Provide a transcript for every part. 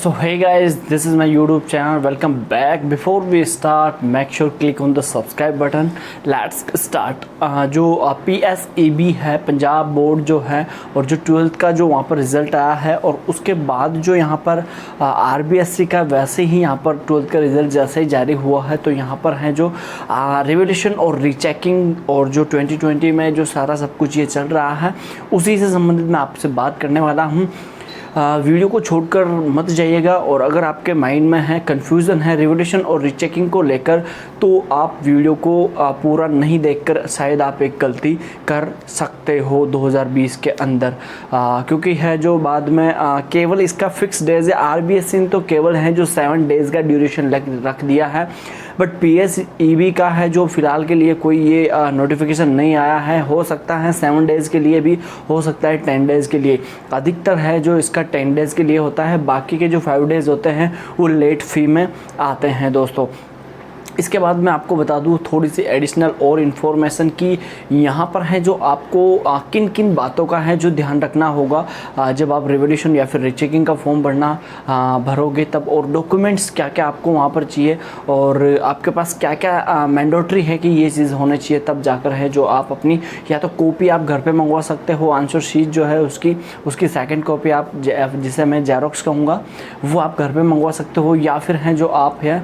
So hey guys, this is my YouTube channel. Welcome back. Before we start, make sure click on the subscribe button. Let's start. जो PSEB है, Punjab board जो है, और जो 12th का जो वहाँ पर रिज़ल्ट आया है, और उसके बाद जो यहाँ पर RBSC का वैसे ही यहाँ पर 12th का रिज़ल्ट जैसे ही जारी हुआ है, तो यहाँ पर है जो रिवैल्यूएशन और रीचेकिंग और जो 2020 में जो सारा सब कुछ ये चल रहा है, उसी से संबंधित मैं आपसे बात करने वाला हूँ। वीडियो को छोड़कर मत जाइएगा, और अगर आपके माइंड में है कन्फ्यूज़न है रिवैल्यूएशन और रीचेकिंग को लेकर, तो आप वीडियो को पूरा नहीं देखकर शायद आप एक गलती कर सकते हो 2020 के अंदर, क्योंकि है जो बाद में केवल इसका फिक्स डेज है। RBSC ने तो केवल है जो 7 डेज़ का ड्यूरेशन रख दिया है, बट PSEB का है जो फ़िलहाल के लिए कोई ये नोटिफिकेशन नहीं आया है। हो सकता है 7 डेज़ के लिए भी, हो सकता है 10 डेज़ के लिए। अधिकतर है जो इसका 10 डेज़ के लिए होता है, बाकी के जो 5 डेज़ होते हैं वो लेट फ़ी में आते हैं दोस्तों। इसके बाद मैं आपको बता दूं थोड़ी सी एडिशनल और इन्फॉर्मेशन की यहाँ पर है जो आपको किन किन बातों का है जो ध्यान रखना होगा जब आप रिवैल्यूएशन या फिर रीचेकिंग का फॉर्म भरोगे तब, और डॉक्यूमेंट्स क्या क्या आपको वहाँ पर चाहिए, और आपके पास क्या क्या मैंडेटरी है कि ये चीज़ होनी चाहिए, तब जाकर है जो आप अपनी या तो कॉपी आप घर पे मंगवा सकते हो, आंसर शीट जो है उसकी सेकेंड कॉपी आप जिसे मैं जेरोक्स कहूँगा वो आप घर पर मंगवा सकते हो, या फिर हैं जो आप है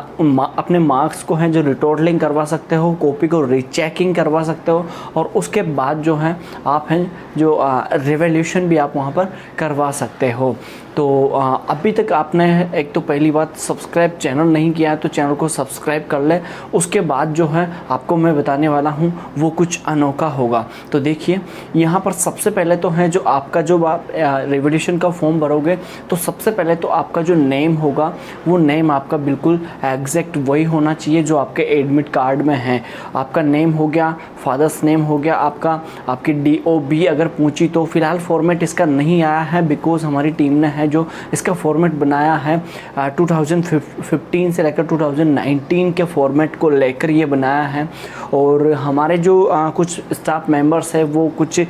अपने मार्क्स को हैं जो रिटोटलिंग करवा सकते हो, कॉपी को रीचेकिंग करवा सकते हो, और उसके बाद जो है आप हैं जो रिवैल्यूएशन भी आप वहाँ पर करवा सकते हो। तो अभी तक आपने एक तो पहली बात सब्सक्राइब चैनल नहीं किया है तो चैनल को सब्सक्राइब कर ले। उसके बाद जो है आपको मैं बताने वाला हूँ वो कुछ अनोखा होगा। तो देखिए यहाँ पर सबसे पहले तो है जो आपका जो आप रिवैल्यूएशन का फॉर्म भरोगे, तो सबसे पहले तो आपका जो नेम होगा वो नेम आपका बिल्कुल एग्जैक्ट वही होना चाहिए जो आपके एडमिट कार्ड में है। आपका नेम हो गया, फादर्स नेम हो गया, आपकी DOB अगर पूछी तो फ़िलहाल फॉर्मेट इसका नहीं आया है, बिकॉज़ हमारी टीम ने है जो इसका फॉर्मेट बनाया है 2015 से लेकर 2019 के फॉर्मेट को लेकर ये बनाया है। और हमारे जो कुछ स्टाफ मेंबर्स है वो कुछ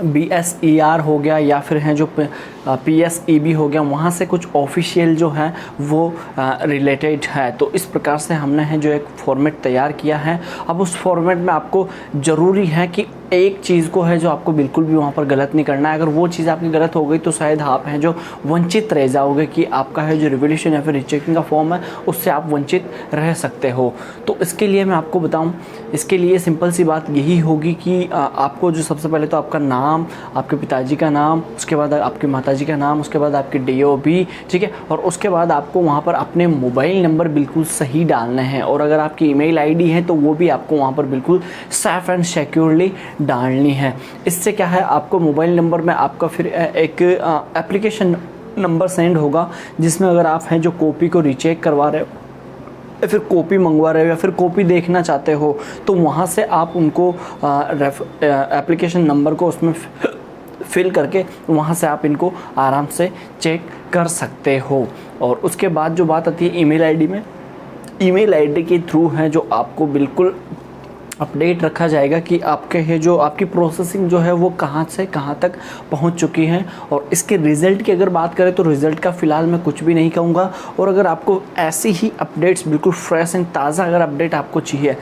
BSER हो गया या फिर हैं जो PSEB हो गया, वहाँ से कुछ ऑफिशियल जो है वो रिलेटेड है। तो इस प्रकार से हमने है जो एक फॉर्मेट तैयार किया है। अब उस फॉर्मेट में आपको ज़रूरी है कि एक चीज़ को है जो आपको बिल्कुल भी वहाँ पर गलत नहीं करना है। अगर वो चीज़ आपकी गलत हो गई तो शायद आप हैं जो वंचित रह जाओगे कि आपका है जो रिवैल्यूएशन या फिर रीचेकिंग का फॉर्म है उससे आप वंचित रह सकते हो। तो इसके लिए मैं आपको बताऊँ, इसके लिए सिंपल सी बात यही होगी कि आपको जो सबसे पहले तो आपका नाम, आपके पिताजी का नाम, उसके बाद आपकी माताजी का नाम, उसके बाद आपकी DOB, ठीक है, और उसके बाद आपको वहाँ पर अपने मोबाइल नंबर बिल्कुल सही डालने हैं, और अगर आपकी ईमेल ID है तो वो भी आपको वहाँ पर बिल्कुल सेफ एंड सिक्योरली डालनी है। इससे क्या है, आपको मोबाइल नंबर में आपका फिर एक एप्लीकेशन नंबर सेंड होगा, जिसमें अगर आप हैं जो कॉपी को रीचेक करवा रहे हो या फिर कॉपी मंगवा रहे हो या फिर कॉपी देखना चाहते हो, तो वहाँ से आप उनको एप्लीकेशन नंबर को उसमें फिल करके वहाँ से आप इनको आराम से चेक कर सकते हो। और उसके बाद जो बात आती है ईमेल ID में, ईमेल ID के थ्रू है जो आपको बिल्कुल अपडेट रखा जाएगा कि आपके है जो आपकी प्रोसेसिंग जो है वो कहाँ से कहाँ तक पहुँच चुकी है। और इसके रिज़ल्ट की अगर बात करें तो रिज़ल्ट का फ़िलहाल मैं कुछ भी नहीं कहूँगा, और अगर आपको ऐसी ही अपडेट्स बिल्कुल फ्रेश एंड ताज़ा अगर अपडेट आपको चाहिए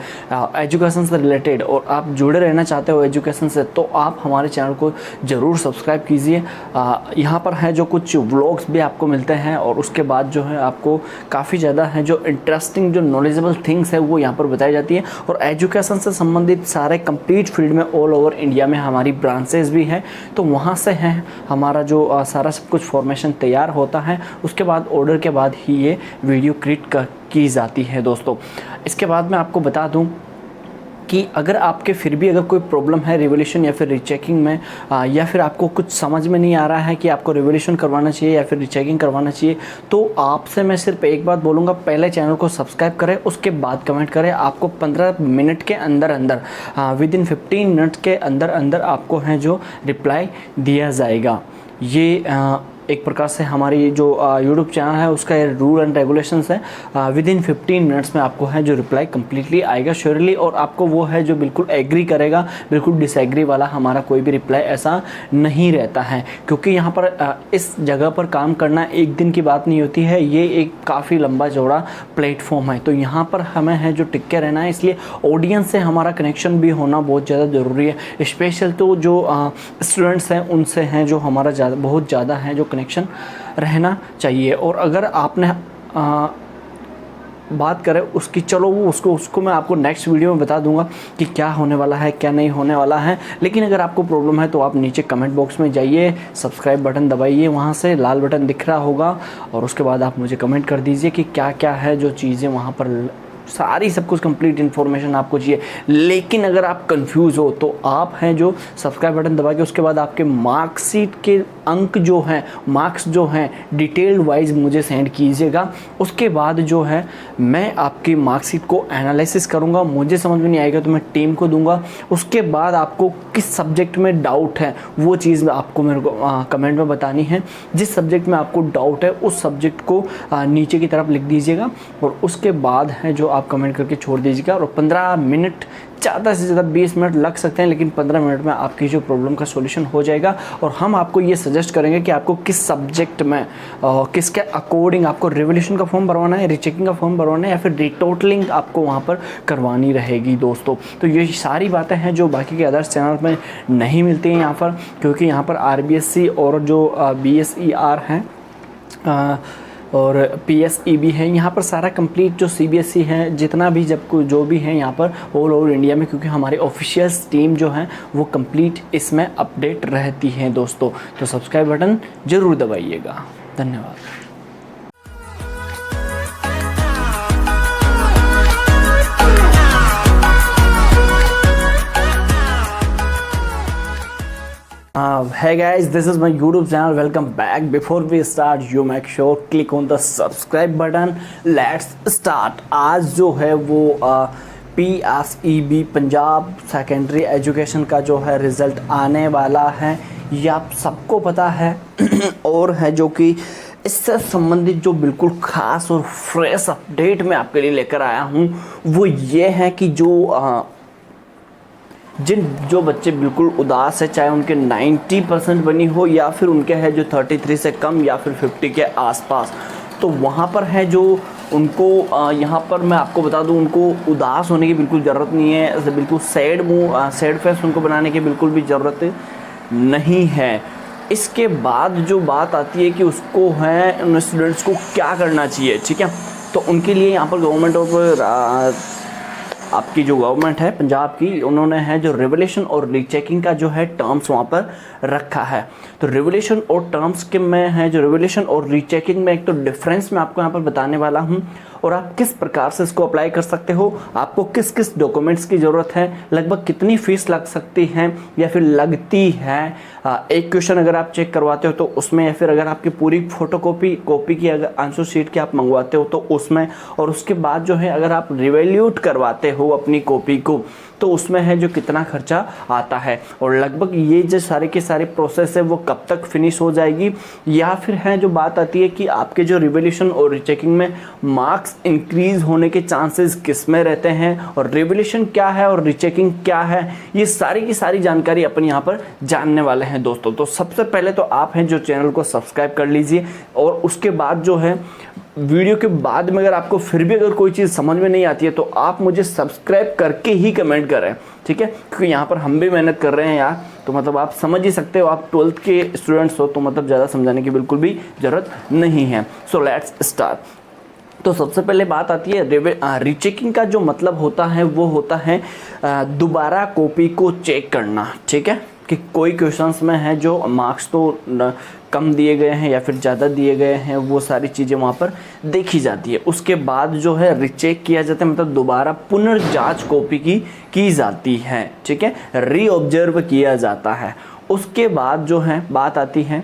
एजुकेशन से रिलेटेड, और आप जुड़े रहना चाहते हो एजुकेशन से, तो आप हमारे चैनल को ज़रूर सब्सक्राइब कीजिए। यहाँ पर है जो कुछ व्लॉग्स भी आपको मिलते हैं, और उसके बाद जो है आपको काफ़ी ज़्यादा है जो इंटरेस्टिंग जो नॉलेजेबल थिंग्स है वो यहाँ पर बताई जाती है। और एजुकेशन से संबंधित सारे कंप्लीट फील्ड में ऑल ओवर इंडिया में हमारी ब्रांचेस भी हैं, तो वहाँ से है हमारा जो सारा सब कुछ फॉर्मेशन तैयार होता है। उसके बाद ऑर्डर के बाद ही ये वीडियो क्रिएट की जाती है दोस्तों। इसके बाद मैं आपको बता दूं कि अगर आपके फिर भी अगर कोई प्रॉब्लम है रिवैल्यूएशन या फिर रीचेकिंग में, या फिर आपको कुछ समझ में नहीं आ रहा है कि आपको रिवैल्यूएशन करवाना चाहिए या फिर रीचेकिंग करवाना चाहिए, तो आपसे मैं सिर्फ एक बात बोलूँगा, पहले चैनल को सब्सक्राइब करें, उसके बाद कमेंट करें। आपको 15 मिनट के अंदर अंदर विदिन 15 मिनट के अंदर अंदर आपको है जो रिप्लाई दिया जाएगा। ये एक प्रकार से हमारी जो यूट्यूब चैनल है उसका रूल एंड रेगुलेशंस है, विद इन 15 मिनट्स में आपको है जो रिप्लाई कम्प्लीटली आएगा श्योरली, और आपको वो है जो बिल्कुल एग्री करेगा, बिल्कुल डिसएग्री वाला हमारा कोई भी रिप्लाई ऐसा नहीं रहता है। क्योंकि यहाँ पर इस जगह पर काम करना एक दिन की बात नहीं होती है, ये एक काफ़ी लंबा चौड़ा प्लेटफॉर्म है। तो यहाँ पर हमें है जो टिक के रहना है, इसलिए ऑडियंस से हमारा कनेक्शन भी होना बहुत ज़्यादा ज़रूरी है। स्पेशल तो जो स्टूडेंट्स हैं उनसे हैं जो हमारा बहुत ज़्यादा है जो कनेक्शन रहना चाहिए। और अगर आपने बात करें उसकी, चलो वो उसको मैं आपको नेक्स्ट वीडियो में बता दूंगा कि क्या होने वाला है क्या नहीं होने वाला है। लेकिन अगर आपको प्रॉब्लम है तो आप नीचे कमेंट बॉक्स में जाइए, सब्सक्राइब बटन दबाइए, वहाँ से लाल बटन दिख रहा होगा, और उसके बाद आप मुझे कमेंट कर दीजिए कि क्या क्या है जो चीज़ें वहाँ पर, सारी सब कुछ कंप्लीट इन्फॉर्मेशन आपको चाहिए। लेकिन अगर आप कंफ्यूज हो तो आप हैं जो सब्सक्राइब बटन दबा के उसके बाद आपके मार्कशीट के अंक जो हैं, मार्क्स जो हैं डिटेल्ड वाइज मुझे सेंड कीजिएगा। उसके बाद जो है मैं आपकी मार्कशीट को एनालिसिस करूंगा, मुझे समझ में नहीं आएगा तो मैं टीम को दूंगा। उसके बाद आपको किस सब्जेक्ट में डाउट है वो चीज़ आपको मेरे को कमेंट में बतानी है। जिस सब्जेक्ट में आपको डाउट है उस सब्जेक्ट को नीचे की तरफ लिख दीजिएगा, और उसके बाद है जो आप कमेंट करके छोड़ दीजिएगा। और 15 मिनट, ज़्यादा से ज़्यादा 20 मिनट लग सकते हैं, लेकिन 15 मिनट में आपकी जो प्रॉब्लम का सॉल्यूशन हो जाएगा। और हम आपको ये सजेस्ट करेंगे कि आपको किस सब्जेक्ट में किसके अकॉर्डिंग आपको रिवोल्यूशन का फॉर्म भरवाना है, रीचेकिंग का फॉर्म भरवाना है, या फिर रिटोटलिंग आपको वहाँ पर करवानी रहेगी दोस्तों। तो ये सारी बातें हैं जो बाकी के अदर्स चैनल में नहीं मिलती हैं यहाँ पर, क्योंकि यहाँ पर RBSC और जो BSER हैं और PSEB है, यहाँ पर सारा कंप्लीट जो CBSE है, जितना भी जो भी है यहाँ पर ऑल ओवर इंडिया में, क्योंकि हमारे ऑफिशियल्स टीम जो है वो कंप्लीट इसमें अपडेट रहती है दोस्तों। तो सब्सक्राइब बटन ज़रूर दबाइएगा। धन्यवाद। Hey guys, this is my YouTube channel. Welcome back. Before we start, you make sure click on the subscribe button. Let's start. आज जो है वो PSEB पंजाब सेकेंडरी एजुकेशन का जो है रिज़ल्ट आने वाला है, ये आप सबको पता है। और है जो कि इससे संबंधित जो बिल्कुल ख़ास और फ्रेश अपडेट मैं आपके लिए लेकर आया हूँ वो ये है कि जो बच्चे बिल्कुल उदास है, चाहे उनके 90% बनी हो या फिर उनके है जो 33 से कम या फिर 50 के आसपास, तो वहाँ पर है जो उनको यहाँ पर मैं आपको बता दूँ, उनको उदास होने की बिल्कुल ज़रूरत नहीं है। ऐसे बिल्कुल सैड फेस उनको बनाने की बिल्कुल भी ज़रूरत नहीं है। इसके बाद जो बात आती है कि उसको है उन स्टूडेंट्स को क्या करना चाहिए, ठीक है। तो उनके लिए यहाँ पर गवर्नमेंट ऑफ आपकी जो गवर्नमेंट है पंजाब की, उन्होंने है जो रिवोल्यूशन और रीचेकिंग का जो है टर्म्स वहाँ पर रखा है। तो रिवोल्यूशन और टर्म्स के में है जो रिवोल्यूशन और रीचेकिंग में एक तो डिफरेंस मैं आपको यहाँ पर बताने वाला हूँ, और आप किस प्रकार से इसको अप्लाई कर सकते हो, आपको किस किस डॉक्यूमेंट्स की ज़रूरत है, लगभग कितनी फ़ीस लग सकती है या फिर लगती है। एक क्वेश्चन अगर आप चेक करवाते हो तो उसमें, या फिर अगर आपकी पूरी कॉपी की अगर आंसर शीट की आप मंगवाते हो तो उसमें, और उसके बाद जो है अगर आप रिवैल्यूट करवाते हो अपनी कॉपी को तो उसमें है जो कितना खर्चा आता है, और लगभग ये जो सारे के सारे प्रोसेस है वो कब तक फिनिश हो जाएगी। या फिर है जो बात आती है कि आपके जो रिवोल्यूशन और रीचेकिंग में मार्क्स इंक्रीज होने के चांसेस किस में रहते हैं, और रिवोल्यूशन क्या है और रीचेकिंग क्या है, ये सारी की सारी जानकारी अपन यहाँ पर जानने वाले हैं दोस्तों। तो सबसे पहले तो आप हैं जो चैनल को सब्सक्राइब कर लीजिए, और उसके बाद जो है वीडियो के बाद में अगर आपको फिर भी अगर कोई चीज़ समझ में नहीं आती है तो आप मुझे सब्सक्राइब करके ही कमेंट करें, ठीक है। क्योंकि यहाँ पर हम भी मेहनत कर रहे हैं यार, तो मतलब आप समझ ही सकते हो, आप 12th के स्टूडेंट्स हो तो मतलब ज़्यादा समझाने की बिल्कुल भी ज़रूरत नहीं है। So let's start. तो सबसे पहले बात आती है रीचेकिंग का जो मतलब होता है वो होता है दोबारा कॉपी को चेक करना, ठीक है। कि कोई क्वेश्चंस में है जो मार्क्स तो कम दिए गए हैं या फिर ज़्यादा दिए गए हैं, वो सारी चीज़ें वहाँ पर देखी जाती है। उसके बाद जो है रीचेक किया जाता है, मतलब दोबारा पुनर्जांच कॉपी की जाती है, ठीक है, रीऑब्जर्व किया जाता है। उसके बाद जो है बात आती है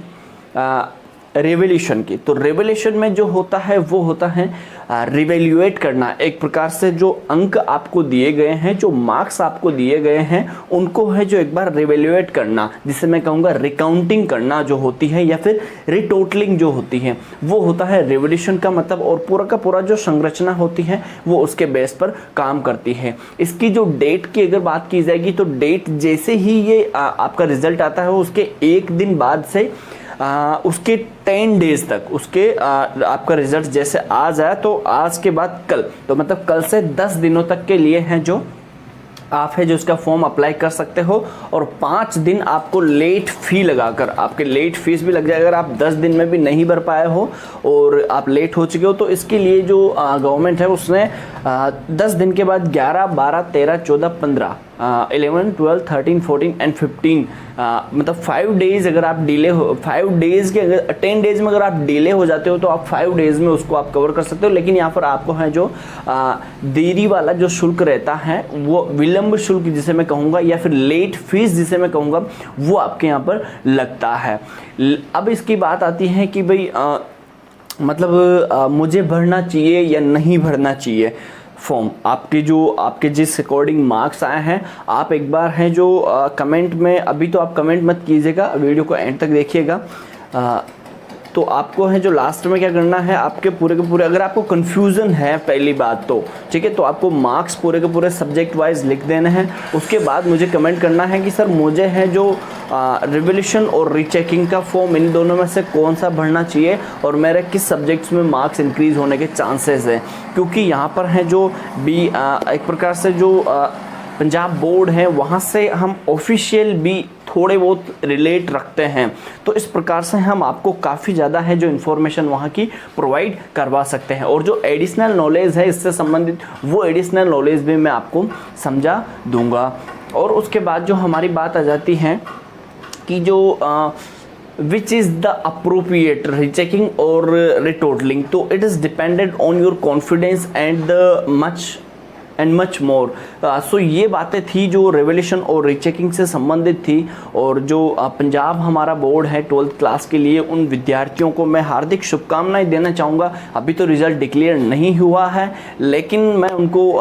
रिवैल्यूएशन की। तो रिवैल्यूएशन में जो होता है वो होता है रिवैल्यूएट करना, एक प्रकार से जो अंक आपको दिए गए हैं, जो मार्क्स आपको दिए गए हैं, उनको है जो एक बार रिवैल्यूएट करना, जिसे मैं कहूँगा रिकाउंटिंग करना जो होती है, या फिर रिटोटलिंग जो होती है, वो होता है रिवैल्यूएशन का मतलब। और पूरा का पूरा जो संरचना होती है वो उसके बेस पर काम करती है। इसकी जो डेट की अगर बात की जाएगी तो डेट जैसे ही ये आपका रिजल्ट आता है उसके एक दिन बाद से उसके 10 डेज तक उसके आपका रिजल्ट जैसे आज आया तो आज के बाद कल, तो मतलब कल से 10 दिनों तक के लिए हैं जो आप है जो इसका फॉर्म अप्लाई कर सकते हो। और 5 दिन आपको लेट फी लगाकर, आपके लेट फीस भी लग जाएगा अगर आप 10 दिन में भी नहीं भर पाए हो और आप लेट हो चुके हो। तो इसके लिए जो गवर्नमेंट है उसने 10 दिन के बाद 11, 12, 13, 14, 15, 11, 12, 13, 14 एंड 15 मतलब 5 डेज अगर आप डिले हो, 5 डेज के अगर 10 डेज में अगर आप डिले हो जाते हो तो आप 5 डेज में उसको आप कवर कर सकते हो। लेकिन यहाँ पर आपको है जो देरी वाला जो शुल्क रहता है, वो विलंब शुल्क जिसे मैं कहूँगा, या फिर लेट फीस जिसे मैं कहूँगा, वो आपके यहाँ पर लगता है। अब इसकी बात आती है कि भाई मतलब मुझे भरना चाहिए या नहीं भरना चाहिए फॉर्म। आपके जिस अकॉर्डिंग मार्क्स आए हैं, आप एक बार हैं जो कमेंट में, अभी तो आप कमेंट मत कीजिएगा, वीडियो को एंड तक देखिएगा। तो आपको है जो लास्ट में क्या करना है, आपके पूरे के पूरे, अगर आपको कन्फ्यूज़न है पहली बात तो ठीक है, तो आपको मार्क्स पूरे के पूरे सब्जेक्ट वाइज लिख देने हैं। उसके बाद मुझे कमेंट करना है कि सर मुझे है जो रिवैल्यूएशन और रीचेकिंग का फॉर्म, इन दोनों में से कौन सा भरना चाहिए और मेरे किस सब्जेक्ट्स में मार्क्स इंक्रीज़ होने के चांसेस हैं। क्योंकि यहाँ पर है जो एक प्रकार से जो पंजाब बोर्ड है वहाँ से हम ऑफिशियल भी थोड़े बहुत रिलेट रखते हैं, तो इस प्रकार से हम आपको काफ़ी ज़्यादा है जो इन्फॉर्मेशन वहाँ की प्रोवाइड करवा सकते हैं। और जो एडिशनल नॉलेज है इससे संबंधित, वो एडिशनल नॉलेज भी मैं आपको समझा दूंगा। और उसके बाद जो हमारी बात आ जाती है कि जो which is the appropriate rechecking or retotaling, तो it is dependent on your confidence and the much more. So ये बातें थी जो रिवैल्यूएशन और रीचेकिंग से संबंधित थी। और जो पंजाब हमारा बोर्ड है 12th क्लास के लिए, उन विद्यार्थियों को मैं हार्दिक शुभकामनाएं देना चाहूँगा। अभी तो रिज़ल्ट डिक्लेयर नहीं हुआ है, लेकिन मैं उनको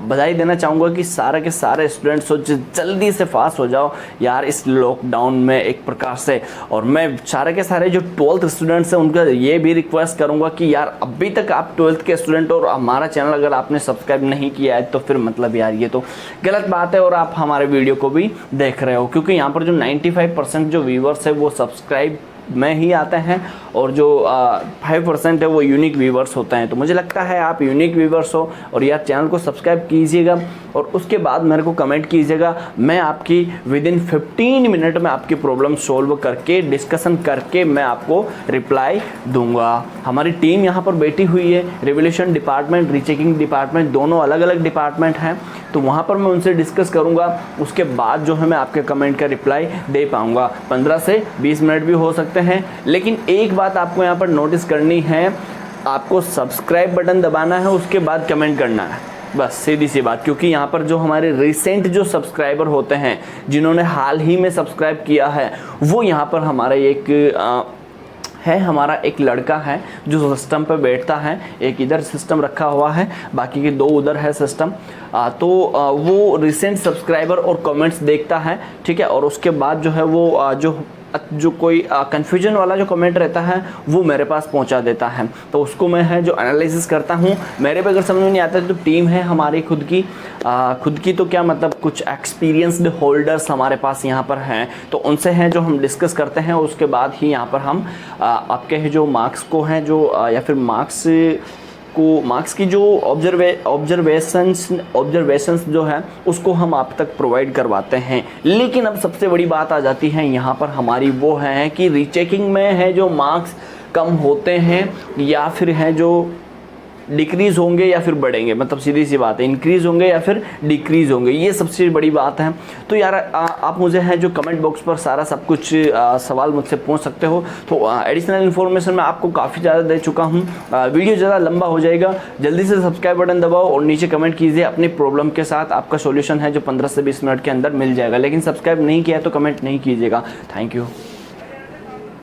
बधाई देना चाहूँगा कि सारे के सारे स्टूडेंट्स जल्दी से पास हो जाओ यार इस लॉकडाउन में एक प्रकार से। और मैं सारे के सारे जो 12th स्टूडेंट्स हैं उनका ये भी रिक्वेस्ट करूँगा कि यार अभी तक आप 12th के स्टूडेंट और हमारा चैनल अगर आपने सब्सक्राइब नहीं किया है तो फिर मतलब यार ये तो गलत बात है। और आप हमारे वीडियो को भी देख रहे हो, क्योंकि यहाँ पर जो 95% जो व्यूवर्स है वो सब्सक्राइब में ही आते हैं और जो 5% है वो यूनिक व्यूवर्स होते हैं। तो मुझे लगता है आप यूनिक व्यूवर्स हो और यार चैनल को सब्सक्राइब कीजिएगा और उसके बाद मेरे को कमेंट कीजिएगा। मैं आपकी विदिन 15 मिनट में आपकी प्रॉब्लम सॉल्व करके, डिस्कशन करके मैं आपको रिप्लाई दूंगा। हमारी टीम यहाँ पर बैठी हुई है, रिवैल्यूएशन डिपार्टमेंट, रीचेकिंग डिपार्टमेंट, दोनों अलग अलग डिपार्टमेंट हैं। तो वहाँ पर मैं उनसे डिस्कस करूँगा, उसके बाद जो है मैं आपके कमेंट का रिप्लाई दे पाऊँगा। 15 से 20 मिनट भी हो सकते हैं। लेकिन एक बात आपको यहाँ पर नोटिस करनी है, आपको सब्सक्राइब बटन दबाना है, उसके बाद कमेंट करना है, बस सीधी सी बात। क्योंकि यहाँ पर जो हमारे रिसेंट जो सब्सक्राइबर होते हैं, जिन्होंने हाल ही में सब्सक्राइब किया है, वो यहाँ पर हमारा एक लड़का है जो सिस्टम पे बैठता है। एक इधर सिस्टम रखा हुआ है, बाकी के 2 उधर है सिस्टम। तो वो रिसेंट सब्सक्राइबर और कमेंट्स देखता है, ठीक है। और उसके बाद जो है वो जो कोई कन्फ्यूजन वाला जो कमेंट रहता है वो मेरे पास पहुंचा देता है। तो उसको मैं है जो एनालिसिस करता हूं। मेरे पे अगर समझ में नहीं आता तो टीम है हमारी खुद की तो क्या मतलब कुछ एक्सपीरियंस्ड होल्डर्स हमारे पास यहाँ पर हैं, तो उनसे हैं जो हम डिस्कस करते हैं। उसके बाद ही यहाँ पर हम आपके जो मार्क्स को हैं जो या फिर मार्क्स की जो ऑब्जर्वेशंस जो है उसको हम आप तक प्रोवाइड करवाते हैं। लेकिन अब सबसे बड़ी बात आ जाती है यहाँ पर हमारी, वो है कि रीचेकिंग में है जो मार्क्स कम होते हैं या फिर हैं जो डिक्रीज़ होंगे या फिर बढ़ेंगे, मतलब सीधी सी बात है, इंक्रीज़ होंगे या फिर डिक्रीज़ होंगे, ये सबसे बड़ी बात है। तो यार आप मुझे है जो कमेंट बॉक्स पर सारा सब कुछ सवाल मुझसे पूछ सकते हो। तो एडिशनल इन्फॉर्मेशन मैं आपको काफ़ी ज़्यादा दे चुका हूँ। वीडियो ज़्यादा लंबा हो जाएगा, जल्दी से सब्सक्राइब बटन दबाओ और नीचे कमेंट कीजिए अपनी प्रॉब्लम के साथ। आपका सोल्यूशन है जो 15 से 20 मिनट के अंदर मिल जाएगा। लेकिन सब्सक्राइब नहीं किया तो कमेंट नहीं कीजिएगा। Thank you.